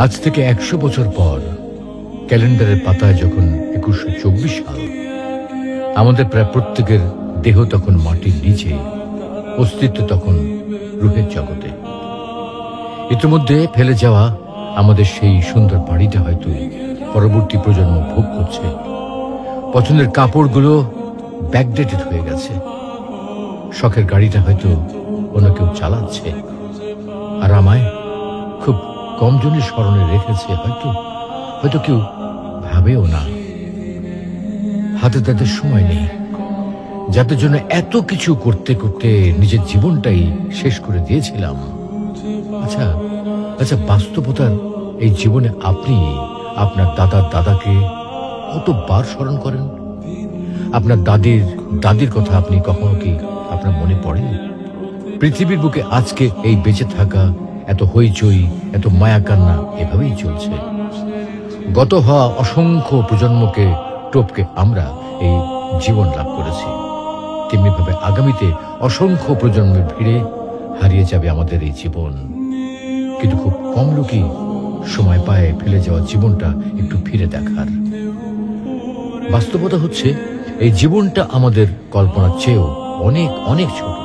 আজ থেকে 100 বছর পর ক্যালেন্ডারের পাতায় যখন 2124 সাল, আমাদের প্রায় প্রত্যেকের দেহ তখন মাটির নিচে, অস্তিত্ব তখন রূহের জগতে। ইতিমধ্যে ফেলে যাওয়া আমাদের সেই সুন্দর বাড়িটা হয়তো পরবর্তী প্রজন্ম ভোগ করছে। পছন্দের কাপড়গুলো ব্যাকডেটেড হয়ে গেছে। শখের গাড়িটা হয়তো অন্য কেউ চালাচ্ছে, আর আমায় খুব কম জনের স্মরণে রেখেছে হয়তো কেউ ভাবেও না। হাতে তাদের সময় নেই, যাদের জন্য এত কিছু করতে করতে নিজের জীবনটাই শেষ করে দিয়েছিলাম। আচ্ছা, বাস্তবতার এই জীবনে আপনি আপনার দাদার দাদাকে কতবার স্মরণ করেন? আপনার দাদির কথা আপনি কখনো কি আপনার মনে পড়ে? পৃথিবীর বুকে আজকে এই বেঁচে থাকা, এত হইচই, এত মায়া কান্না এভাবেই চলছে। গত হওয়া অসংখ্য প্রজন্মকে টপকে আমরা এই জীবন লাভ করেছি। তেমনিভাবে আগামীতে অসংখ্য প্রজন্মের ভিড়ে হারিয়ে যাবে আমাদের এই জীবন। কিন্তু খুব কম লোকই সময় পায় ফেলে যাওয়া জীবনটা একটু ফিরে দেখার। বাস্তবতা হচ্ছে এই জীবনটা আমাদের কল্পনার চেয়েও অনেক অনেক ছোট।